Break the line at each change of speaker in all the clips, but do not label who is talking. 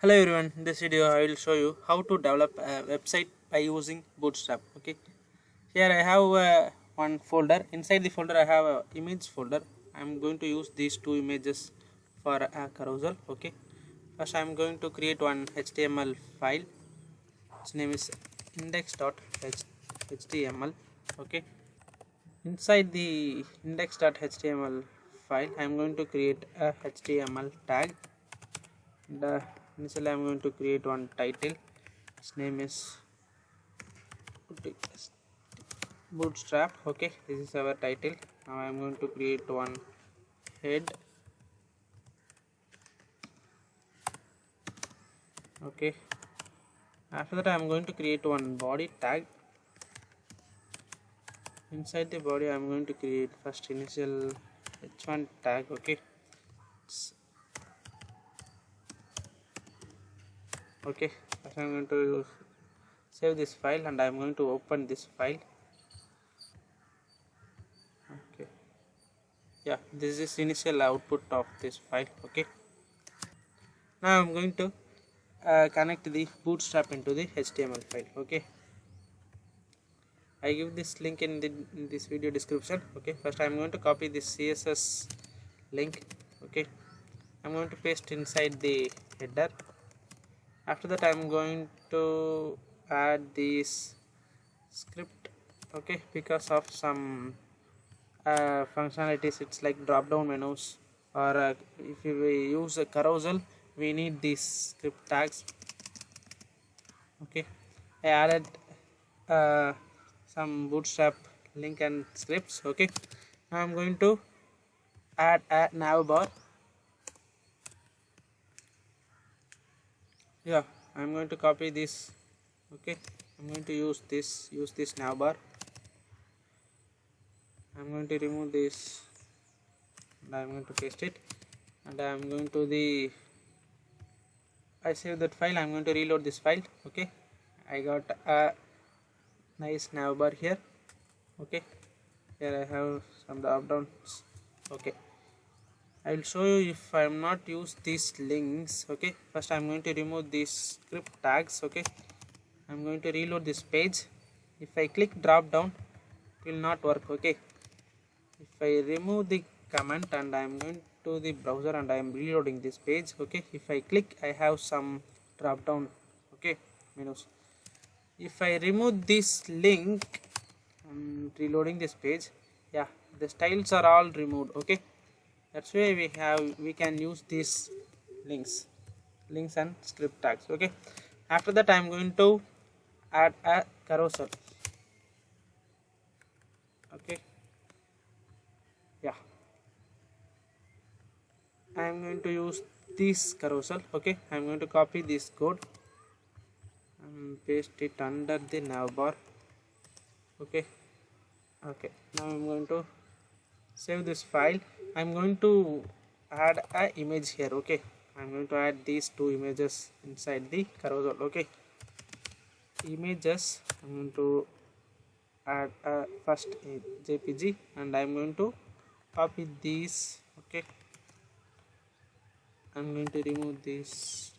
Hello everyone, in this video I will show you how to develop a website by using Bootstrap. Okay, here I have one folder. Inside the folder I have a image folder. I am going to use these two images for a carousel. Okay, first I am going to create one HTML file. Its name is index.html. Okay, inside the index.html file I am going to create a HTML tag. Initially I am going to create one title. Its name is Bootstrap. Okay, this is our title. Now I am going to create one head. Okay, after that I am going to create one body tag. Inside the body I am going to create first initial h1 tag. Okay, first I am going to save this file and I am going to open this file. Okay, yeah, this is initial output of this file. Okay, now I am going to connect the Bootstrap into the HTML file. Okay, I give this link in this video description. Okay, first I am going to copy this CSS link. Okay, I am going to paste inside the header. After that I am going to add this script. Okay, because of some functionalities, it's like drop down menus, or if we use a carousel we need these script tags. Okay, I added some Bootstrap link and scripts. Okay, now I'm going to add a navbar. Yeah, I'm going to copy this. Okay, I'm going to use this navbar. I'm going to remove this and I'm going to paste it, and I'm going to I save that file. I'm going to reload this file. Okay, I got a nice navbar here. Okay, here I have some drop downs. Okay, I will show you if I am not use these links. Okay, first I am going to remove these script tags. Okay, I am going to reload this page. If I click drop down, it will not work. Okay, if I remove the comment and I am going to the browser and I am reloading this page. Okay, if I click, I have some drop down. Okay, menus. If I remove this link and reloading this page, yeah, the styles are all removed. Okay, that's why we can use these links and script tags. Okay, after that I am going to add a carousel. Okay, yeah, I am going to use this carousel. Okay, I am going to copy this code and paste it under the navbar. Okay, now I am going to save this file. I am going to add a image here. Okay, I am going to add these two images inside the carousel. Okay, images, I am going to add a first a JPG and I am going to copy these. Okay, I am going to remove this.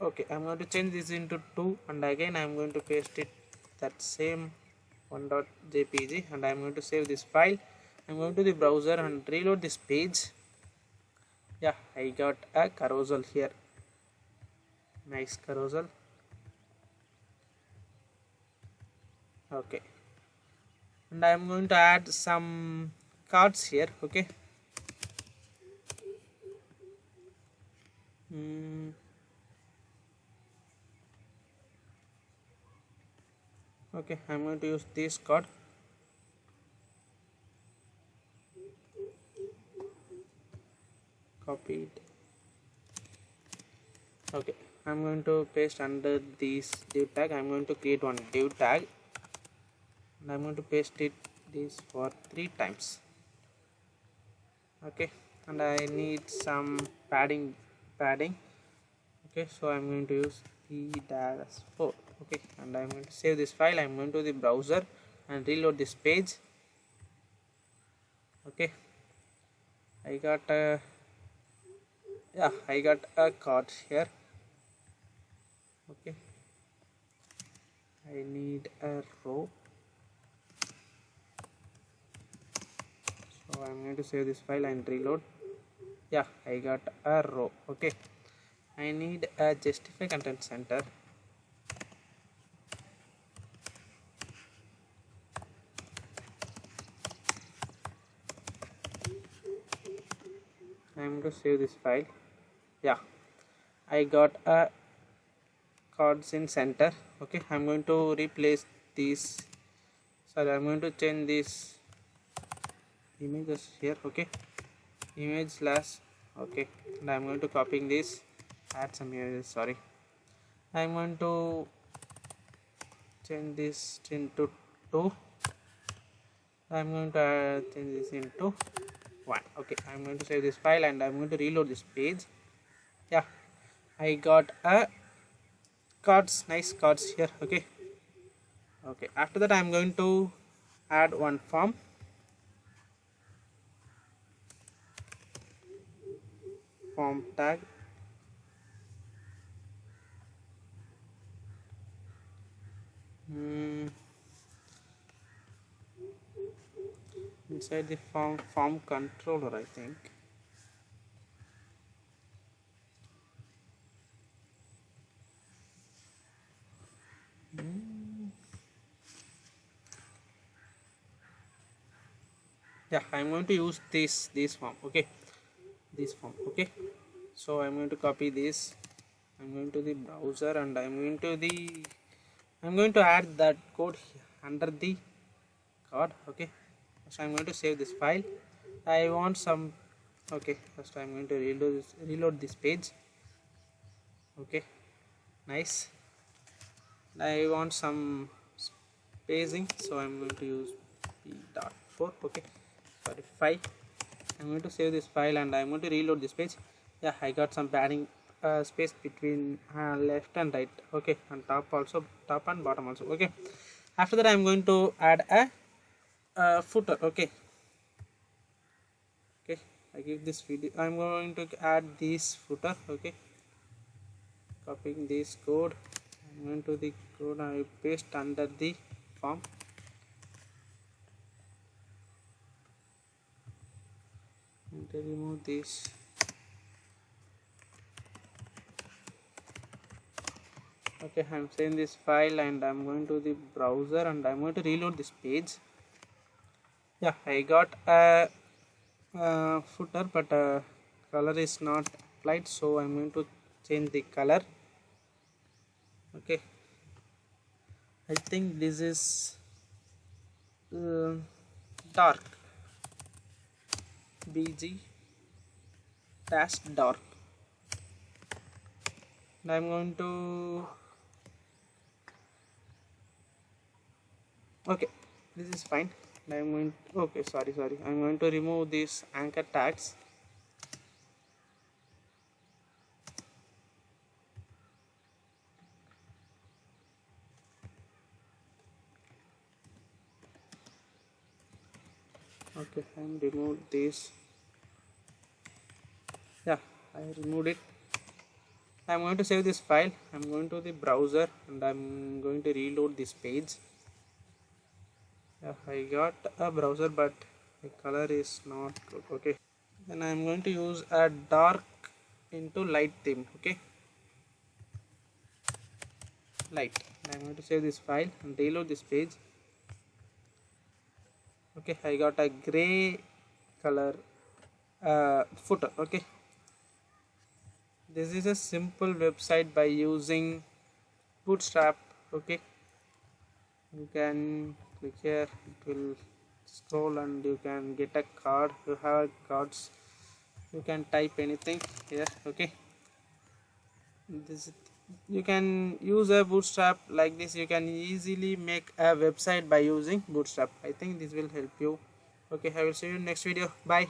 Okay, I am going to change this into 2 and again I am going to paste it that same one.jpg and I am going to save this file. I am going to the browser and reload this page. Yeah, I got a carousel here. Nice carousel. Okay, and I am going to add some cards here. Okay, okay, I am going to use this card. Copy it. Okay, I am going to paste under this div tag. I am going to create one div tag and I am going to paste it this for 3 times. Okay, and I need some padding. Okay, so I am going to use p-4. Okay, and I am going to save this file. I am going to the browser and reload this page. Okay, I got a card here. Okay, I need a row, so I'm going to save this file and reload. Yeah, I got a row. Okay, I need a justify content center. I'm going to save this file. Yeah, I got a cards in center. Okay, I'm going to replace these. Sorry, I'm going to change these images here. Okay, image slash. Okay, and I'm going to copying this, add some images. Sorry, I'm going to change this into 2. I'm going to change this into 1. Okay, I'm going to save this file and I'm going to reload this page. Yeah, I got a cards, nice cards here. Okay, okay, after that I'm going to add one form. Form tag. Inside the form controller, I think. Yeah, I'm going to use this form. Okay, this form. Okay, so I'm going to copy this. I'm going to the browser and I'm going to add that code under the card. Okay, so I'm going to save this file. I want some. Okay, first I'm going to reload this page. Okay, nice. I want some spacing, so I'm going to use p.4. Okay, sorry, 5. I'm going to save this file and I'm going to reload this page. Yeah, I got some padding space between left and right. Okay, and top also, top and bottom also. Okay, after that I'm going to add a footer. Okay, okay, I give this video. I'm going to add this footer. Okay, copying this code. I'm going to the code. I paste under the form. And to remove this. Okay, I'm saving this file and I'm going to the browser and I'm going to reload this page. Yeah, I got a footer, but color is not applied, so I'm going to change the color. Okay, I think this is dark, bg dash dark, and I'm going to, okay, this is fine. I'm going to, okay, sorry, I'm going to remove these anchor tags. Okay, and remove this. Yeah, I removed it. I'm going to save this file. I'm going to the browser and I'm going to reload this page. Yeah, I got a browser, but the color is not good. Okay, then I'm going to use a dark into light theme. Okay, light. I'm going to save this file and reload this page. Okay, I got a gray color footer. Okay, this is a simple website by using Bootstrap. Okay, you can click here, it will scroll and you can get a card. You have cards, you can type anything here. Okay, this, you can use a Bootstrap like this. You can easily make a website by using Bootstrap. I think this will help you. Okay, I will see you in next video. Bye.